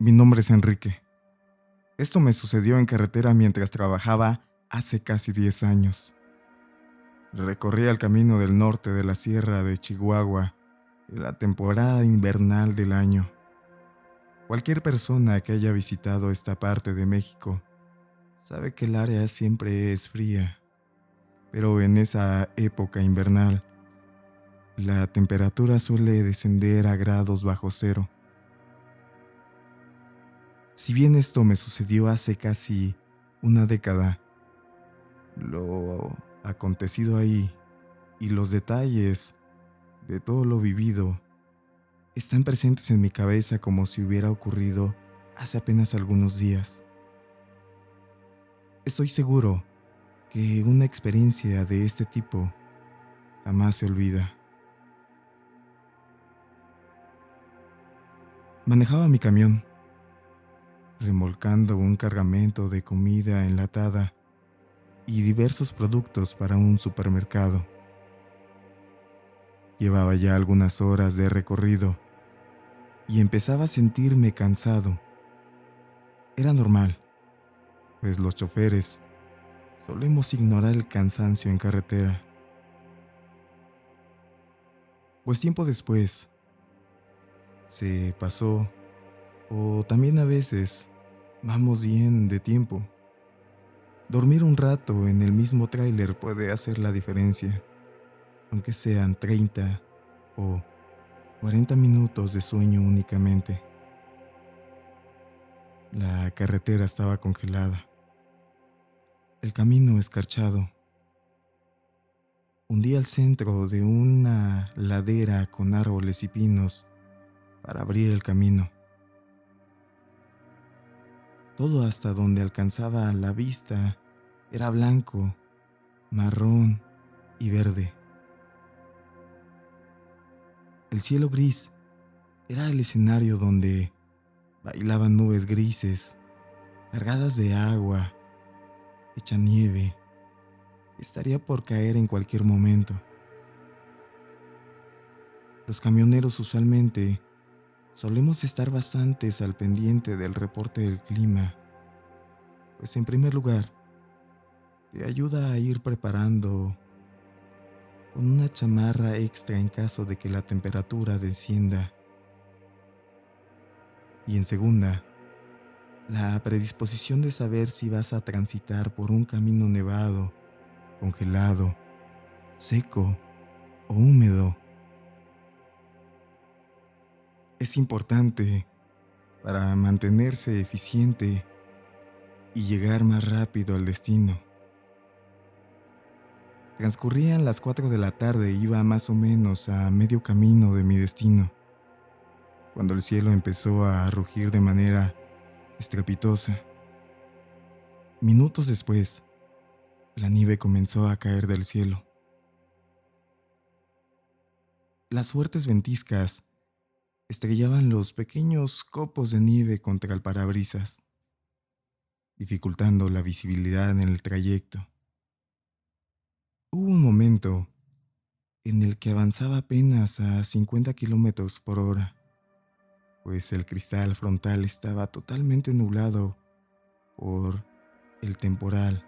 Mi nombre es Enrique. Esto me sucedió en carretera mientras trabajaba hace casi 10 años. Recorría el camino del norte de la sierra de Chihuahua en la temporada invernal del año. Cualquier persona que haya visitado esta parte de México sabe que el área siempre es fría, pero en esa época invernal, la temperatura suele descender a grados bajo cero. Si bien esto me sucedió hace casi una década, lo acontecido ahí y los detalles de todo lo vivido están presentes en mi cabeza como si hubiera ocurrido hace apenas algunos días. Estoy seguro que una experiencia de este tipo jamás se olvida. Manejaba mi camión, remolcando un cargamento de comida enlatada y diversos productos para un supermercado. Llevaba ya algunas horas de recorrido y empezaba a sentirme cansado. Era normal, pues los choferes solemos ignorar el cansancio en carretera. Pues tiempo después se pasó, o también a veces vamos bien de tiempo. Dormir un rato en el mismo tráiler puede hacer la diferencia, aunque sean 30 o 40 minutos de sueño únicamente. La carretera estaba congelada, el camino escarchado. Hundí al centro de una ladera con árboles y pinos para abrir el camino. Todo hasta donde alcanzaba la vista era blanco, marrón y verde. El cielo gris era el escenario donde bailaban nubes grises, cargadas de agua, hecha nieve, que estaría por caer en cualquier momento. Los camioneros usualmente solemos estar bastantes al pendiente del reporte del clima, pues en primer lugar, te ayuda a ir preparando con una chamarra extra en caso de que la temperatura descienda. Y en segunda, la predisposición de saber si vas a transitar por un camino nevado, congelado, seco o húmedo. Es importante para mantenerse eficiente y llegar más rápido al destino. Transcurrían las 4 de la tarde e iba más o menos a medio camino de mi destino, cuando el cielo empezó a rugir de manera estrepitosa. Minutos después, la nieve comenzó a caer del cielo. Las fuertes ventiscas estrellaban los pequeños copos de nieve contra el parabrisas, dificultando la visibilidad en el trayecto. Hubo un momento en el que avanzaba apenas a 50 kilómetros por hora, pues el cristal frontal estaba totalmente nublado por el temporal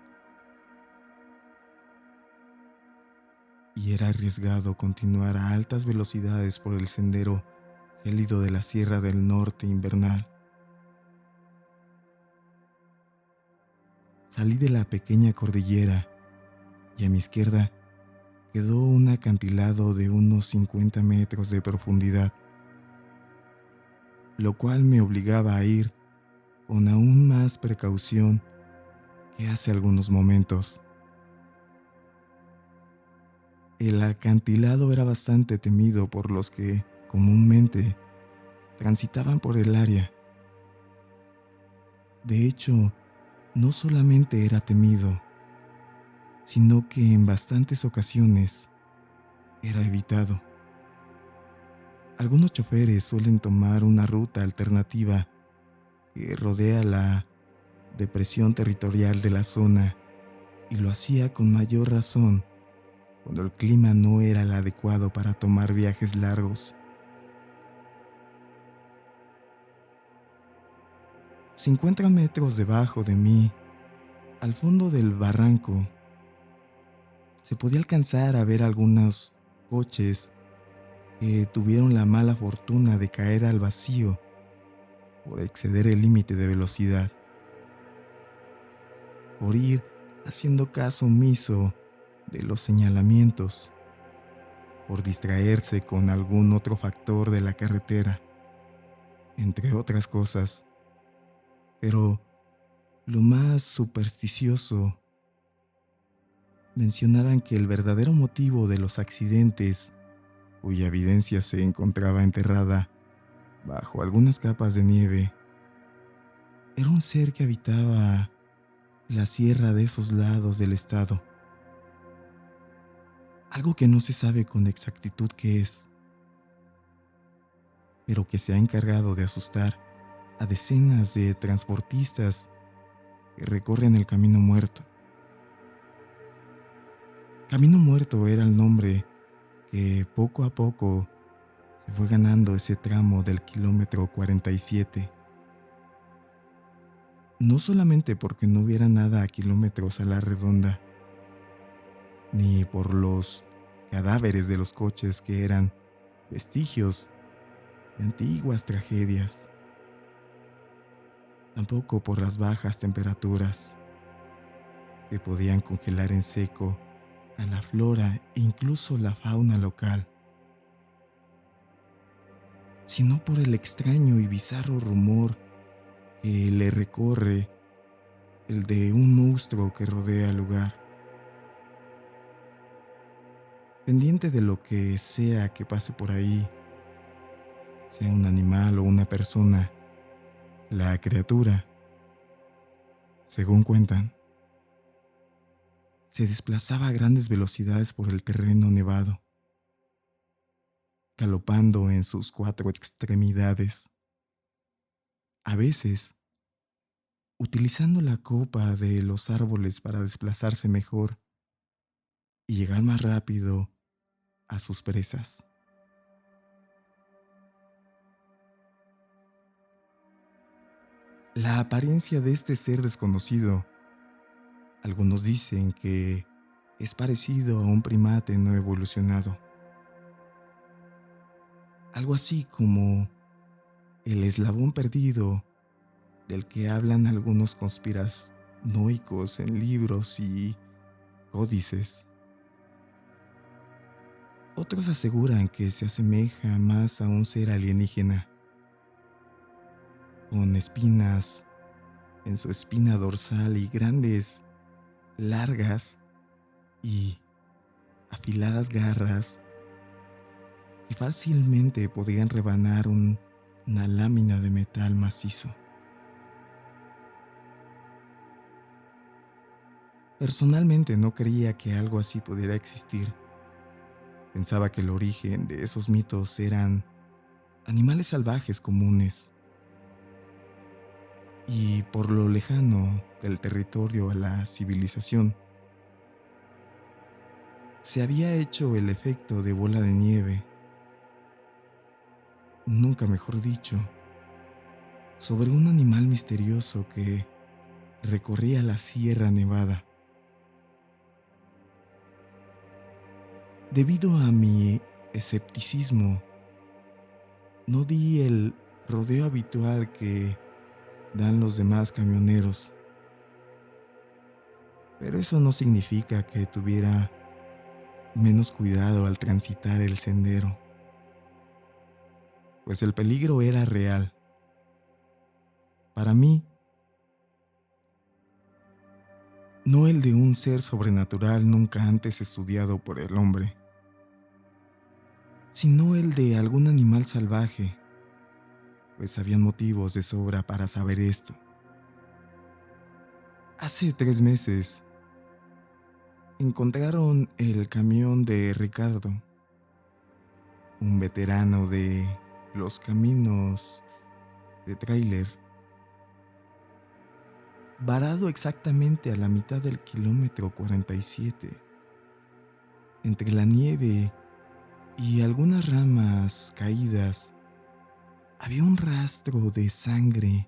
y era arriesgado continuar a altas velocidades por el sendero gélido de la Sierra del Norte invernal. Salí de la pequeña cordillera y a mi izquierda quedó un acantilado de unos 50 metros de profundidad, lo cual me obligaba a ir con aún más precaución que hace algunos momentos. El acantilado era bastante temido por los que comúnmente transitaban por el área. De hecho, no solamente era temido, sino que en bastantes ocasiones era evitado. Algunos choferes suelen tomar una ruta alternativa que rodea la depresión territorial de la zona y lo hacía con mayor razón cuando el clima no era el adecuado para tomar viajes largos. 50 metros debajo de mí, al fondo del barranco, se podía alcanzar a ver algunos coches que tuvieron la mala fortuna de caer al vacío por exceder el límite de velocidad, por ir haciendo caso omiso de los señalamientos, por distraerse con algún otro factor de la carretera, entre otras cosas. Pero lo más supersticioso, mencionaban que el verdadero motivo de los accidentes, cuya evidencia se encontraba enterrada bajo algunas capas de nieve, era un ser que habitaba la sierra de esos lados del estado. Algo que no se sabe con exactitud qué es, pero que se ha encargado de asustar a decenas de transportistas que recorren el Camino Muerto. Camino Muerto era el nombre que poco a poco se fue ganando ese tramo del kilómetro 47. No solamente porque no hubiera nada a kilómetros a la redonda, ni por los cadáveres de los coches que eran vestigios de antiguas tragedias, tampoco por las bajas temperaturas que podían congelar en seco a la flora e incluso la fauna local, sino por el extraño y bizarro rumor que le recorre el de un monstruo que rodea el lugar. Pendiente de lo que sea que pase por ahí, sea un animal o una persona, la criatura, según cuentan, se desplazaba a grandes velocidades por el terreno nevado, galopando en sus 4 extremidades, a veces utilizando la copa de los árboles para desplazarse mejor y llegar más rápido a sus presas. La apariencia de este ser desconocido, algunos dicen que es parecido a un primate no evolucionado, algo así como el eslabón perdido del que hablan algunos conspiranoicos en libros y códices. Otros aseguran que se asemeja más a un ser alienígena, con espinas en su espina dorsal y grandes, largas y afiladas garras que fácilmente podían rebanar una lámina de metal macizo. Personalmente no creía que algo así pudiera existir. Pensaba que el origen de esos mitos eran animales salvajes comunes, y por lo lejano del territorio a la civilización, se había hecho el efecto de bola de nieve, nunca mejor dicho, sobre un animal misterioso que recorría la Sierra Nevada. Debido a mi escepticismo, no di el rodeo habitual que dan los demás camioneros, pero eso no significa que tuviera menos cuidado al transitar el sendero, pues el peligro era real. Para mí, no el de un ser sobrenatural nunca antes estudiado por el hombre, sino el de algún animal salvaje, pues habían motivos de sobra para saber esto. Hace 3 meses, encontraron el camión de Ricardo, un veterano de los caminos de tráiler, varado exactamente a la mitad del kilómetro 47, entre la nieve y algunas ramas caídas. Había un rastro de sangre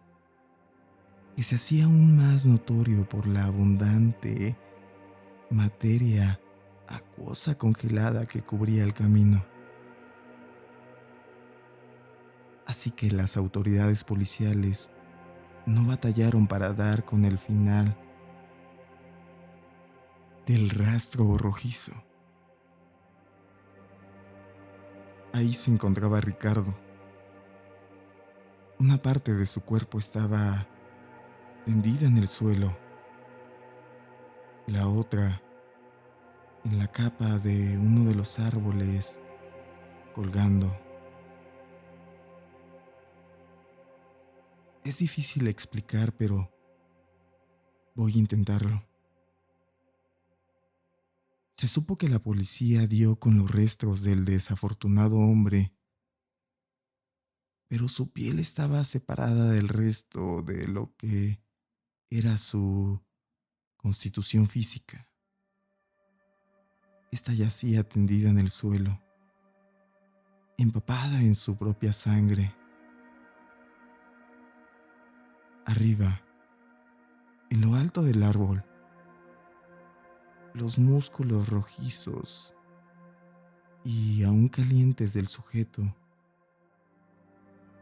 que se hacía aún más notorio por la abundante materia acuosa congelada que cubría el camino. Así que las autoridades policiales no batallaron para dar con el final del rastro rojizo. Ahí se encontraba Ricardo. Una parte de su cuerpo estaba tendida en el suelo, la otra en la capa de uno de los árboles, colgando. Es difícil explicar, pero voy a intentarlo. Se supo que la policía dio con los restos del desafortunado hombre, pero su piel estaba separada del resto de lo que era su constitución física. Esta yacía tendida en el suelo, empapada en su propia sangre. Arriba, en lo alto del árbol, los músculos rojizos y aún calientes del sujeto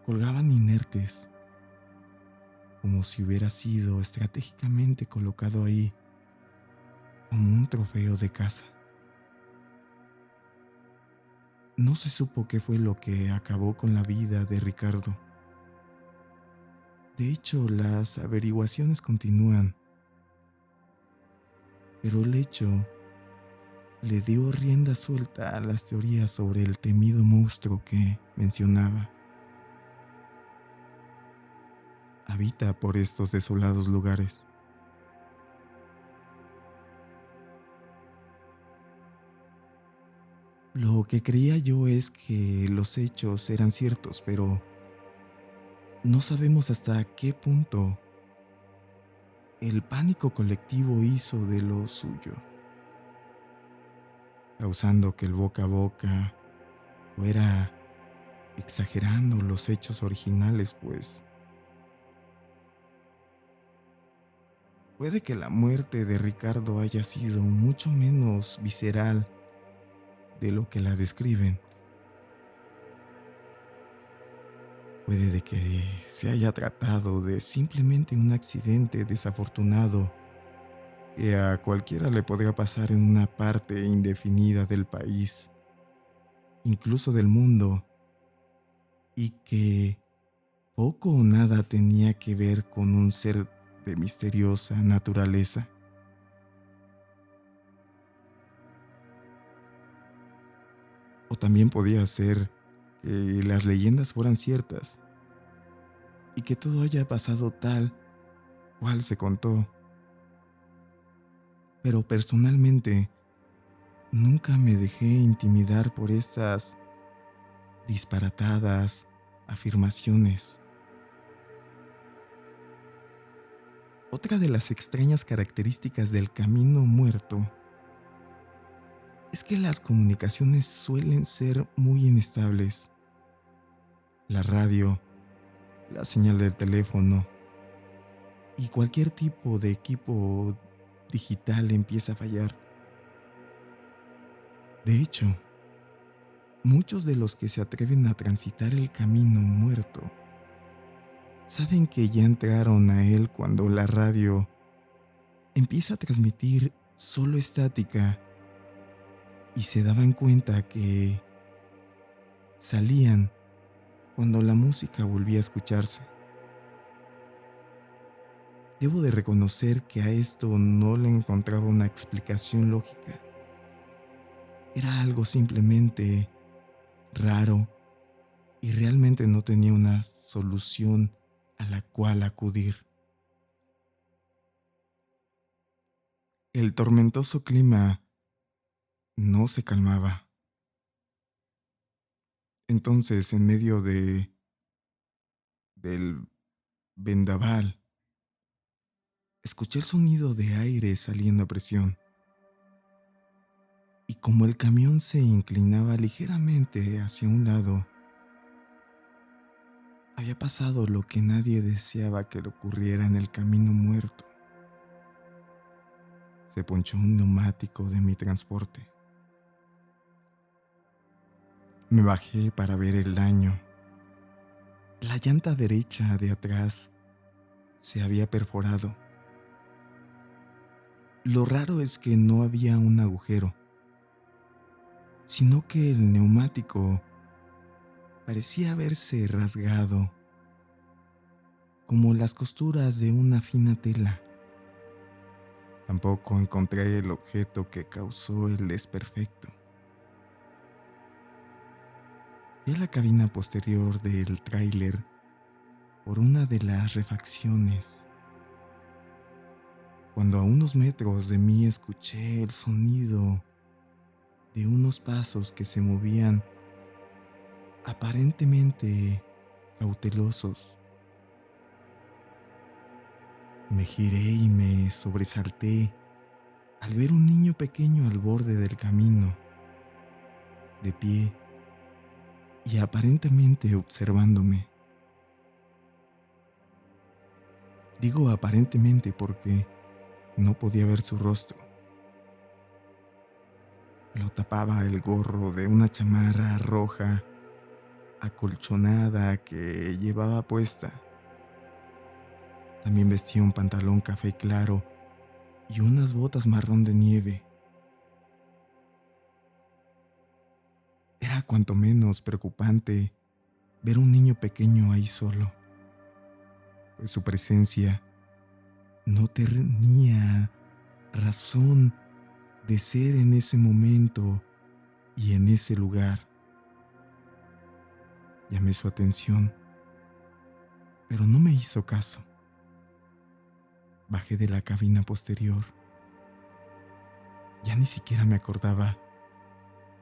colgaban inertes, como si hubiera sido estratégicamente colocado ahí como un trofeo de caza. No se supo qué fue lo que acabó con la vida de Ricardo. De hecho, las averiguaciones continúan, pero el hecho le dio rienda suelta a las teorías sobre el temido monstruo que mencionaba. Habita por estos desolados lugares. Lo que creía yo es que los hechos eran ciertos, pero no sabemos hasta qué punto el pánico colectivo hizo de lo suyo, causando que el boca a boca fuera exagerando los hechos originales, pues puede que la muerte de Ricardo haya sido mucho menos visceral de lo que la describen. Puede de que se haya tratado de simplemente un accidente desafortunado que a cualquiera le podría pasar en una parte indefinida del país, incluso del mundo, y que poco o nada tenía que ver con un ser de misteriosa naturaleza. O también podía ser que las leyendas fueran ciertas y que todo haya pasado tal cual se contó. Pero personalmente nunca me dejé intimidar por estas disparatadas afirmaciones. Otra de las extrañas características del camino muerto es que las comunicaciones suelen ser muy inestables. La radio, la señal del teléfono y cualquier tipo de equipo digital empieza a fallar. De hecho, muchos de los que se atreven a transitar el camino muerto saben que ya entraron a él cuando la radio empieza a transmitir solo estática y se daban cuenta que salían cuando la música volvía a escucharse. Debo de reconocer que a esto no le encontraba una explicación lógica. Era algo simplemente raro y realmente no tenía una solución a la cual acudir. El tormentoso clima no se calmaba. Entonces, en medio del vendaval, escuché el sonido de aire saliendo a presión. Y como el camión se inclinaba ligeramente hacia un lado, Había pasado lo que nadie deseaba que le ocurriera en el camino muerto. Se ponchó un neumático de mi transporte. Me bajé para ver el daño. La llanta derecha de atrás se había perforado. Lo raro es que no había un agujero, sino que el neumático parecía haberse rasgado, como las costuras de una fina tela. Tampoco encontré el objeto que causó el desperfecto. Fui a la cabina posterior del tráiler por una de las refacciones. Cuando a unos metros de mí escuché el sonido de unos pasos que se movían aparentemente cautelosos. Me giré y me sobresalté al ver un niño pequeño al borde del camino, de pie y aparentemente observándome. Digo aparentemente porque no podía ver su rostro. Lo tapaba el gorro de una chamarra roja acolchonada que llevaba puesta. También vestía un pantalón café claro y unas botas marrón de nieve. Era cuanto menos preocupante ver un niño pequeño ahí solo, pues su presencia no tenía razón de ser en ese momento y en ese lugar. Llamé su atención, pero no me hizo caso. Bajé de la cabina posterior. Ya ni siquiera me acordaba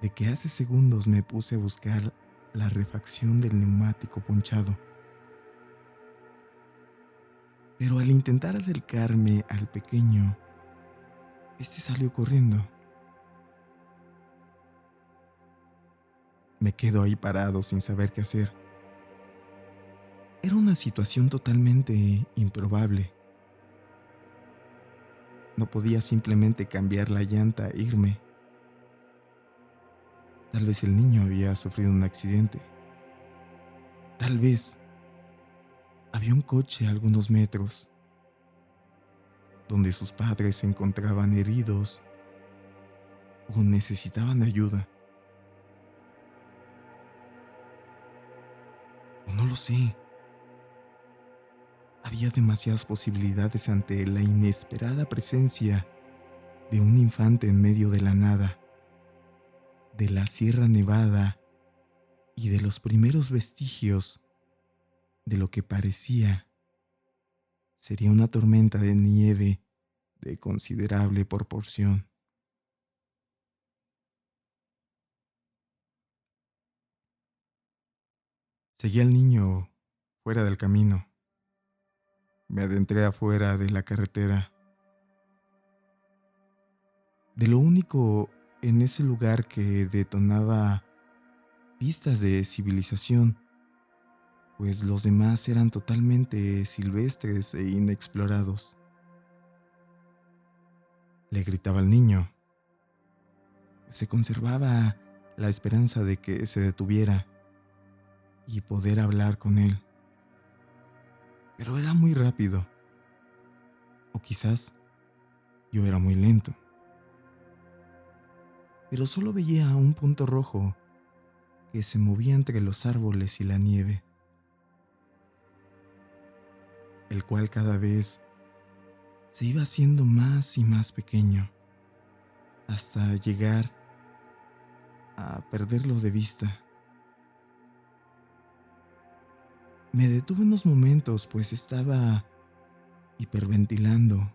de que hace segundos me puse a buscar la refacción del neumático ponchado. Pero al intentar acercarme al pequeño, este salió corriendo. Me quedo ahí parado sin saber qué hacer. Era una situación totalmente improbable. No podía simplemente cambiar la llanta e irme. Tal vez el niño había sufrido un accidente. Tal vez había un coche a algunos metros, donde sus padres se encontraban heridos o necesitaban ayuda. O no lo sé. Había demasiadas posibilidades ante la inesperada presencia de un infante en medio de la nada, de la Sierra Nevada y de los primeros vestigios de lo que parecía sería una tormenta de nieve de considerable proporción. Seguí al niño fuera del camino. Me adentré afuera de la carretera. De lo único en ese lugar que detonaba pistas de civilización, pues los demás eran totalmente silvestres e inexplorados. Le gritaba al niño. Se conservaba la esperanza de que se detuviera y poder hablar con él. Pero era muy rápido. O quizás yo era muy lento. Pero solo veía un punto rojo que se movía entre los árboles y la nieve, el cual cada vez se iba haciendo más y más pequeño, hasta llegar a perderlo de vista. Me detuve unos momentos, pues estaba hiperventilando.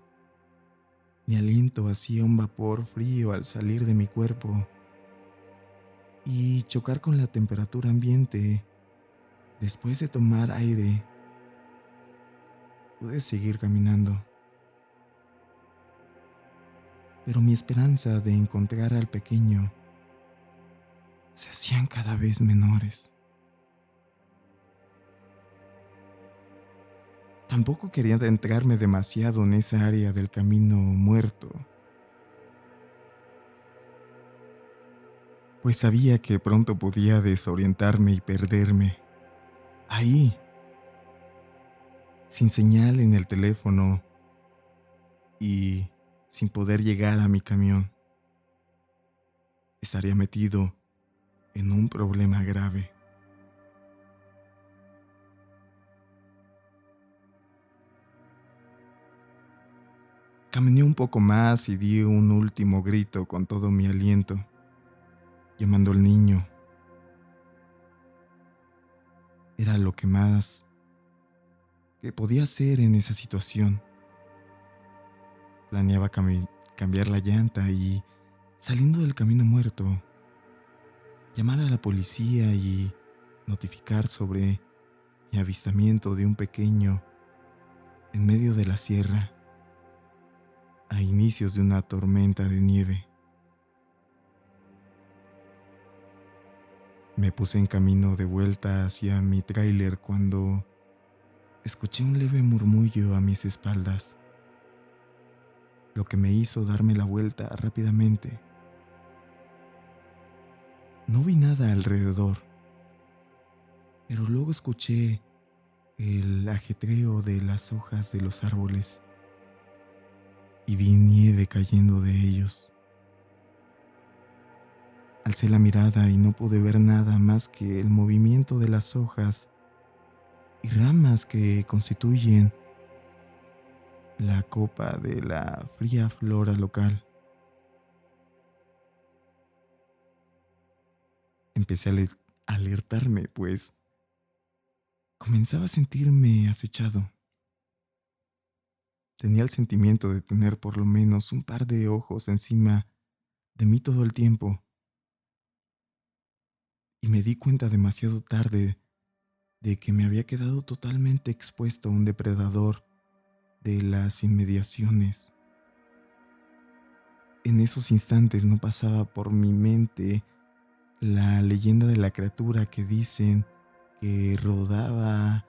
Mi aliento hacía un vapor frío al salir de mi cuerpo y chocar con la temperatura ambiente. Después de tomar aire, pude seguir caminando. Pero mi esperanza de encontrar al pequeño se hacían cada vez menores. Tampoco quería adentrarme demasiado en esa área del camino muerto, pues sabía que pronto podía desorientarme y perderme. Ahí, sin señal en el teléfono y sin poder llegar a mi camión, estaría metido en un problema grave. Caminé un poco más y di un último grito con todo mi aliento, llamando al niño. Era lo que más que podía hacer en esa situación. Planeaba cambiar la llanta y, saliendo del camino muerto, llamar a la policía y notificar sobre mi avistamiento de un pequeño en medio de la sierra a inicios de una tormenta de nieve. Me puse en camino de vuelta hacia mi tráiler cuando escuché un leve murmullo a mis espaldas, lo que me hizo darme la vuelta rápidamente. No vi nada alrededor, pero luego escuché el ajetreo de las hojas de los árboles y vi nieve cayendo de ellos. Alcé la mirada y no pude ver nada más que el movimiento de las hojas y ramas que constituyen la copa de la fría flora local. Empecé a alertarme, pues comenzaba a sentirme acechado. Tenía el sentimiento de tener por lo menos un par de ojos encima de mí todo el tiempo, y me di cuenta demasiado tarde de que me había quedado totalmente expuesto a un depredador de las inmediaciones. En esos instantes no pasaba por mi mente la leyenda de la criatura que dicen que rodaba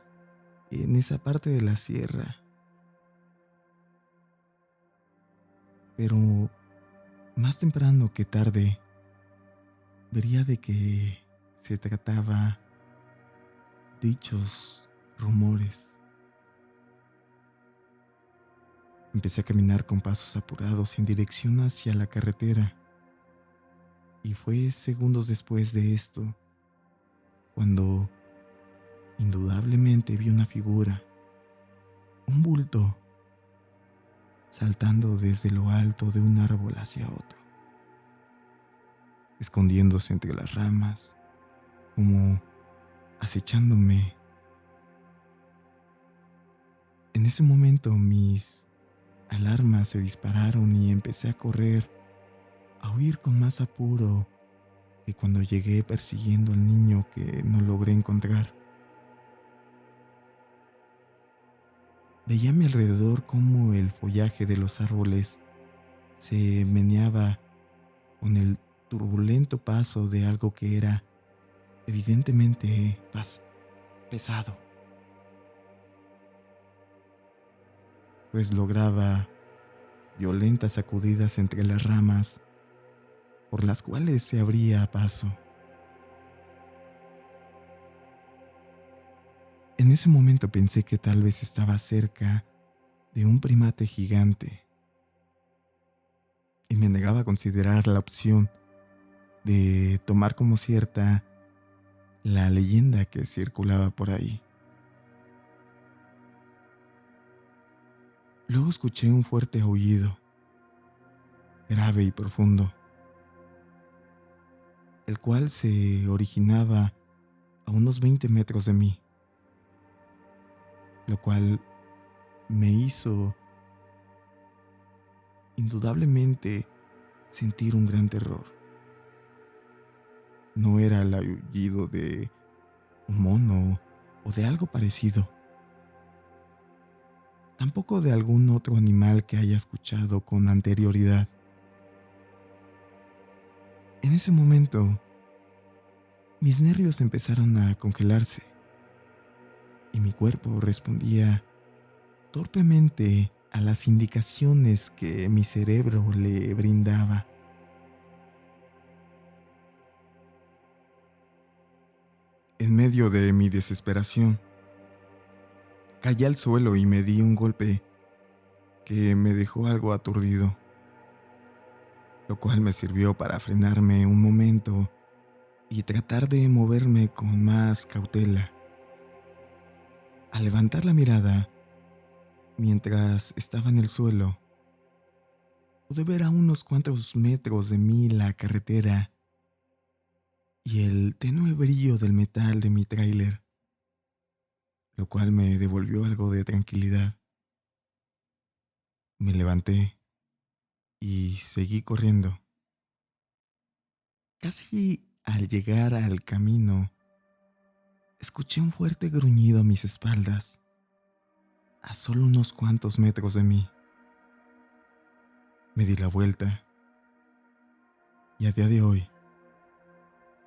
en esa parte de la sierra. Pero más temprano que tarde vería de que se trataba dichos rumores. Empecé a caminar con pasos apurados en dirección hacia la carretera, y fue segundos después de esto cuando indudablemente vi una figura, un bulto, saltando desde lo alto de un árbol hacia otro, escondiéndose entre las ramas, como acechándome. En ese momento mis alarmas se dispararon y empecé a correr, a huir con más apuro que cuando llegué persiguiendo al niño que no logré encontrar. Veía a mi alrededor cómo el follaje de los árboles se meneaba con el turbulento paso de algo que era evidentemente pesado, pues lograba violentas sacudidas entre las ramas por las cuales se abría paso. En ese momento pensé que tal vez estaba cerca de un primate gigante y me negaba a considerar la opción de tomar como cierta la leyenda que circulaba por ahí. Luego escuché un fuerte aullido, grave y profundo, el cual se originaba a unos 20 metros de mí, lo cual me hizo indudablemente sentir un gran terror. No era el aullido de un mono o de algo parecido, tampoco de algún otro animal que haya escuchado con anterioridad. En ese momento, mis nervios empezaron a congelarse y mi cuerpo respondía torpemente a las indicaciones que mi cerebro le brindaba. En medio de mi desesperación, caí al suelo y me di un golpe que me dejó algo aturdido, lo cual me sirvió para frenarme un momento y tratar de moverme con más cautela. Al levantar la mirada, mientras estaba en el suelo, pude ver a unos cuantos metros de mí la carretera y el tenue brillo del metal de mi tráiler, lo cual me devolvió algo de tranquilidad. Me levanté y seguí corriendo. Casi al llegar al camino, escuché un fuerte gruñido a mis espaldas, a solo unos cuantos metros de mí. Me di la vuelta y a día de hoy,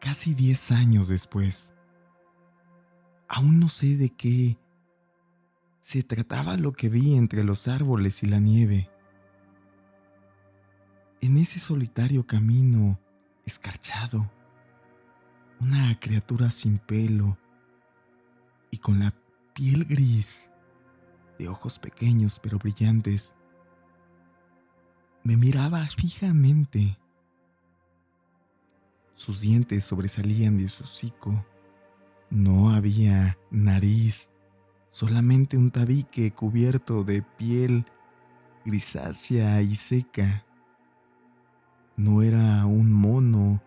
casi 10 años después, aún no sé de qué se trataba lo que vi entre los árboles y la nieve. En ese solitario camino escarchado, una criatura sin pelo y con la piel gris, de ojos pequeños pero brillantes, me miraba fijamente. Sus dientes sobresalían de su hocico. No había nariz, solamente un tabique cubierto de piel grisácea y seca. No era un mono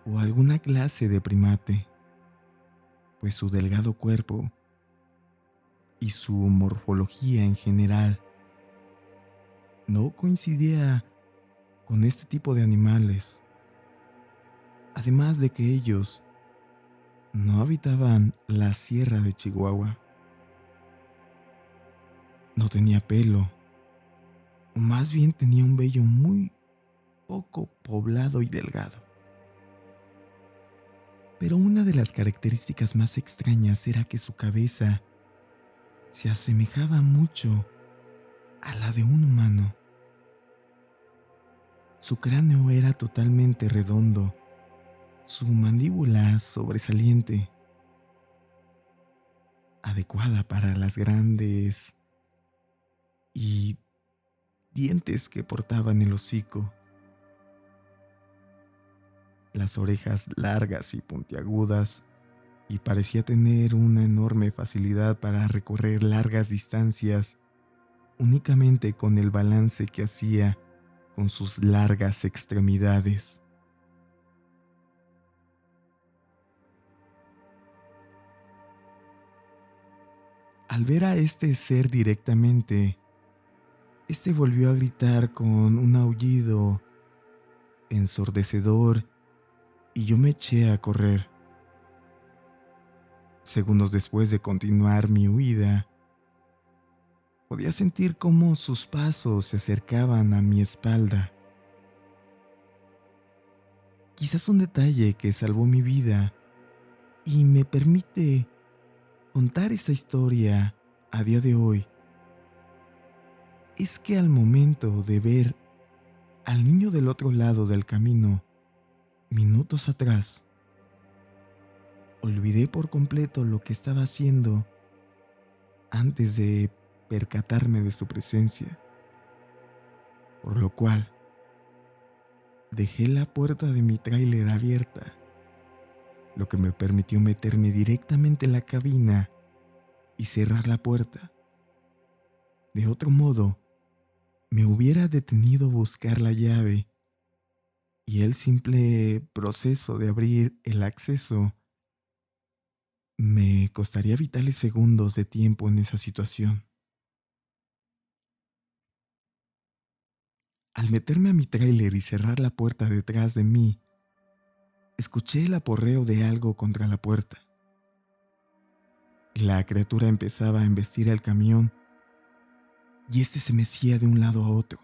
o alguna clase de primate, pues su delgado cuerpo y su morfología en general no coincidía con este tipo de animales, además de que ellos no habitaban la sierra de Chihuahua. No tenía pelo, o más bien tenía un vello muy poco poblado y delgado. Pero una de las características más extrañas era que su cabeza se asemejaba mucho a la de un humano. Su cráneo era totalmente redondo, su mandíbula sobresaliente, adecuada para las grandes y dientes que portaba en el hocico. Las orejas largas y puntiagudas, y parecía tener una enorme facilidad para recorrer largas distancias únicamente con el balance que hacía con sus largas extremidades. Al ver a este ser directamente, este volvió a gritar con un aullido ensordecedor y yo me eché a correr. Segundos después de continuar mi huida, podía sentir cómo sus pasos se acercaban a mi espalda. Quizás un detalle que salvó mi vida y me permite contar esta historia a día de hoy es que al momento de ver al niño del otro lado del camino, minutos atrás, olvidé por completo lo que estaba haciendo antes de percatarme de su presencia, por lo cual dejé la puerta de mi tráiler abierta, lo que me permitió meterme directamente en la cabina y cerrar la puerta. De otro modo, me hubiera detenido a buscar la llave y el simple proceso de abrir el acceso me costaría vitales segundos de tiempo en esa situación. Al meterme a mi tráiler y cerrar la puerta detrás de mí, escuché el aporreo de algo contra la puerta. La criatura empezaba a embestir el camión y este se mecía de un lado a otro.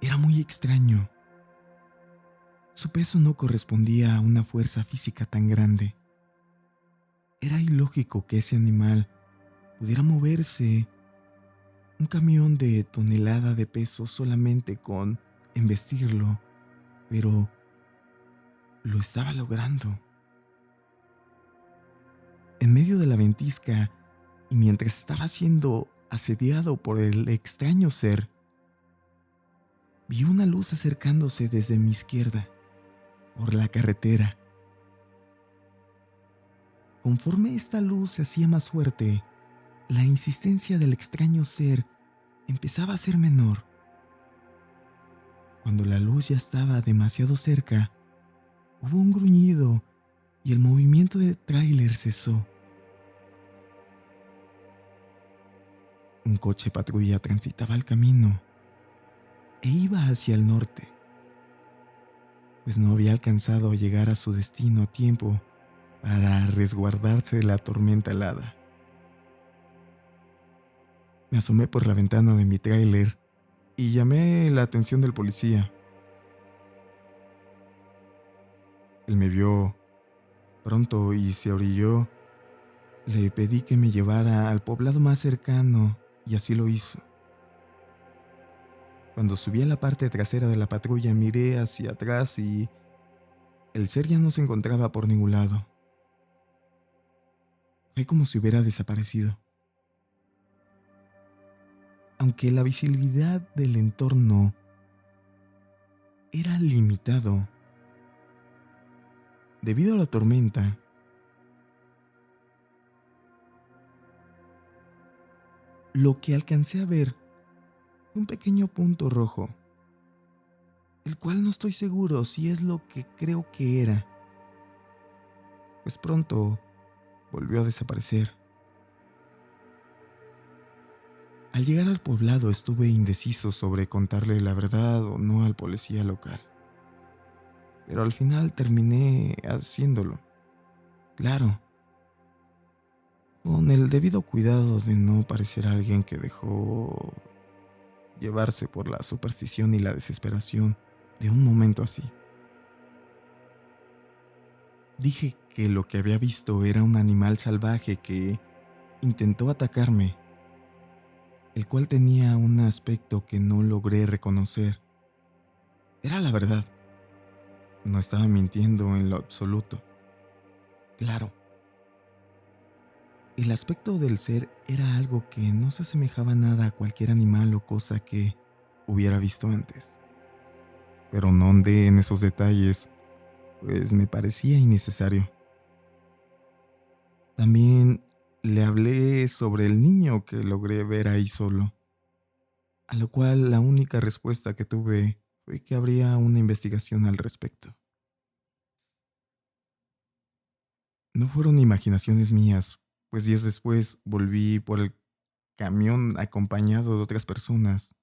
Era muy extraño. Su peso no correspondía a una fuerza física tan grande. Era ilógico que ese animal pudiera moverse Un camión de tonelada de peso solamente con embestirlo, pero lo estaba logrando. En medio de la ventisca y mientras estaba siendo asediado por el extraño ser, vi una luz acercándose desde mi izquierda, por la carretera. Conforme esta luz se hacía más fuerte, la insistencia del extraño ser empezaba a ser menor. Cuando la luz ya estaba demasiado cerca, hubo un gruñido y el movimiento del tráiler cesó. Un coche patrulla transitaba el camino e iba hacia el norte, pues no había alcanzado a llegar a su destino a tiempo para resguardarse de la tormenta helada. Me asomé por la ventana de mi tráiler y llamé la atención del policía. Él me vio pronto y se orilló. Le pedí que me llevara al poblado más cercano y así lo hizo. Cuando subí a la parte trasera de la patrulla miré hacia atrás y el ser ya no se encontraba por ningún lado. Fue como si hubiera desaparecido. Aunque la visibilidad del entorno era limitado debido a la tormenta, lo que alcancé a ver fue un pequeño punto rojo, el cual no estoy seguro si es lo que creo que era, pues pronto volvió a desaparecer. Al llegar al poblado estuve indeciso sobre contarle la verdad o no al policía local, pero al final terminé haciéndolo. Claro, con el debido cuidado de no parecer alguien que dejó llevarse por la superstición y la desesperación de un momento así. Dije que lo que había visto era un animal salvaje que intentó atacarme, el cual tenía un aspecto que no logré reconocer. Era la verdad. No estaba mintiendo en lo absoluto. Claro, el aspecto del ser era algo que no se asemejaba nada a cualquier animal o cosa que hubiera visto antes. Pero no andé en esos detalles, pues me parecía innecesario. También le hablé sobre el niño que logré ver ahí solo, a lo cual la única respuesta que tuve fue que habría una investigación al respecto. No fueron imaginaciones mías, pues días después volví por el camión acompañado de otras personas.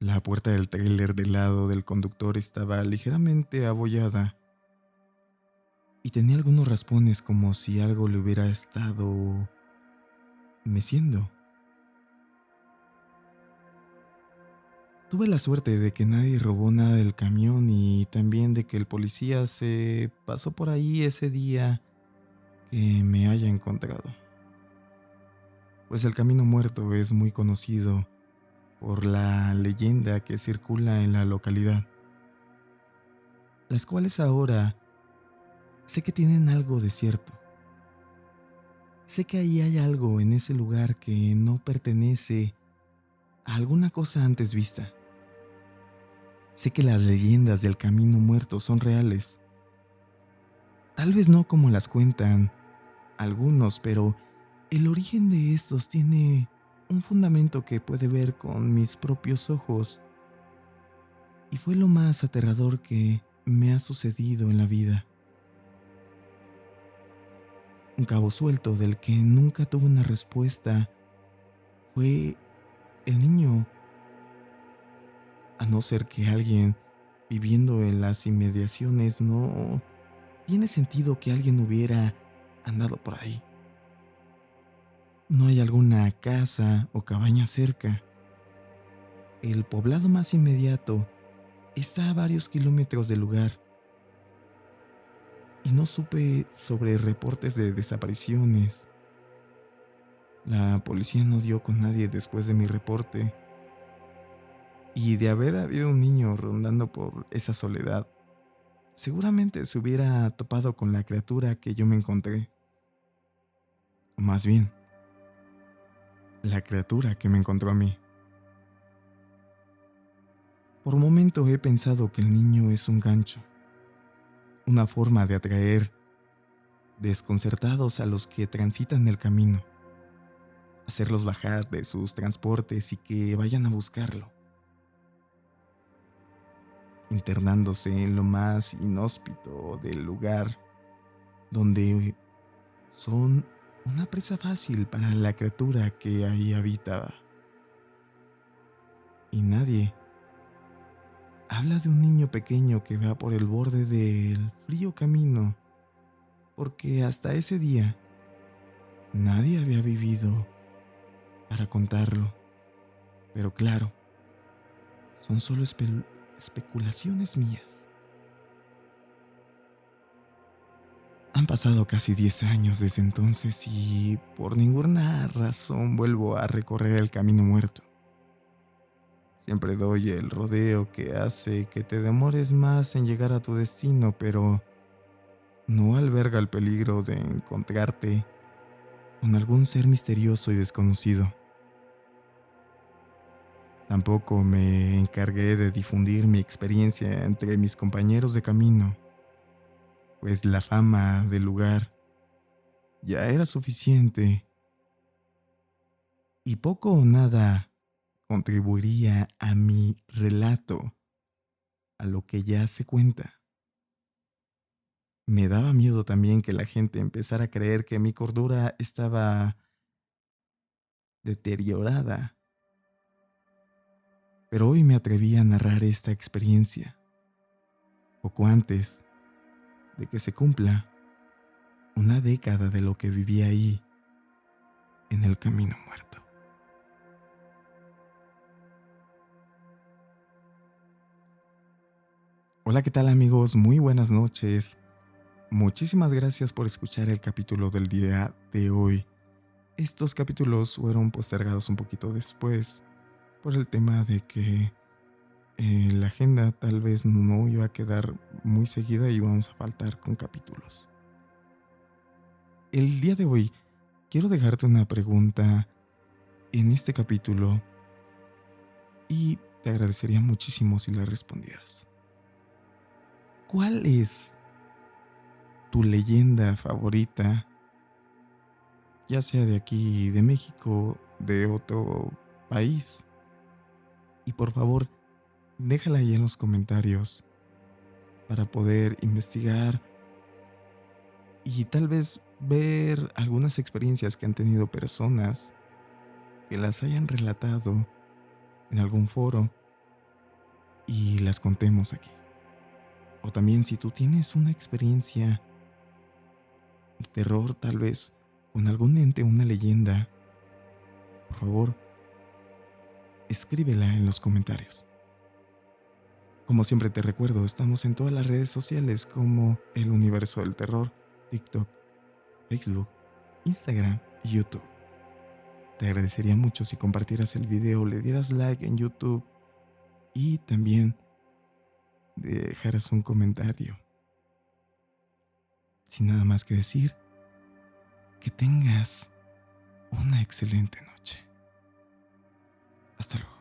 La puerta del tráiler del lado del conductor estaba ligeramente abollada y tenía algunos raspones como si algo le hubiera estado meciendo. Tuve la suerte de que nadie robó nada del camión y también de que el policía se pasó por ahí ese día que me haya encontrado. Pues el Camino Muerto es muy conocido por la leyenda que circula en la localidad, las cuales ahora sé que tienen algo de cierto. Sé que ahí hay algo en ese lugar que no pertenece a alguna cosa antes vista. Sé que las leyendas del Camino Muerto son reales. Tal vez no como las cuentan algunos, pero el origen de estos tiene un fundamento que puede ver con mis propios ojos. Y fue lo más aterrador que me ha sucedido en la vida. Un cabo suelto del que nunca tuve una respuesta fue el niño, a no ser que alguien viviendo en las inmediaciones. No tiene sentido que alguien hubiera andado por ahí. No hay alguna casa o cabaña cerca. El poblado más inmediato está a varios kilómetros del lugar y no supe sobre reportes de desapariciones. La policía no dio con nadie después de mi reporte, y de haber habido un niño rondando por esa soledad, seguramente se hubiera topado con la criatura que yo me encontré. O más bien, la criatura que me encontró a mí. Por un momento he pensado que el niño es un gancho, una forma de atraer desconcertados a los que transitan el camino, hacerlos bajar de sus transportes y que vayan a buscarlo, internándose en lo más inhóspito del lugar, donde son una presa fácil para la criatura que ahí habitaba. Y nadie habla de un niño pequeño que va por el borde del frío camino, porque hasta ese día nadie había vivido para contarlo. Pero claro, son solo especulaciones mías. Han pasado casi 10 años desde entonces y por ninguna razón vuelvo a recorrer el camino muerto. Siempre doy el rodeo que hace que te demores más en llegar a tu destino, pero no alberga el peligro de encontrarte con algún ser misterioso y desconocido. Tampoco me encargué de difundir mi experiencia entre mis compañeros de camino, pues la fama del lugar ya era suficiente y poco o nada contribuiría a mi relato, a lo que ya se cuenta. Me daba miedo también que la gente empezara a creer que mi cordura estaba deteriorada, pero hoy me atreví a narrar esta experiencia, poco antes de que se cumpla una década de lo que viví ahí, en el camino muerto. Hola, ¿qué tal amigos? Muy buenas noches. Muchísimas gracias por escuchar el capítulo del día de hoy. Estos capítulos fueron postergados un poquito después por el tema de que la agenda tal vez no iba a quedar muy seguida y vamos a faltar con capítulos. El día de hoy quiero dejarte una pregunta en este capítulo y te agradecería muchísimo si la respondieras. ¿Cuál es tu leyenda favorita, ya sea de aquí, de México, de otro país? Y por favor, déjala ahí en los comentarios para poder investigar y tal vez ver algunas experiencias que han tenido personas que las hayan relatado en algún foro y las contemos aquí. O también si tú tienes una experiencia de terror, tal vez con algún ente, una leyenda, por favor, escríbela en los comentarios. Como siempre te recuerdo, estamos en todas las redes sociales como El Universo del Terror, TikTok, Facebook, Instagram y YouTube. Te agradecería mucho si compartieras el video, le dieras like en YouTube y también dejaras un comentario. Sin nada más que decir, que tengas una excelente noche. Hasta luego.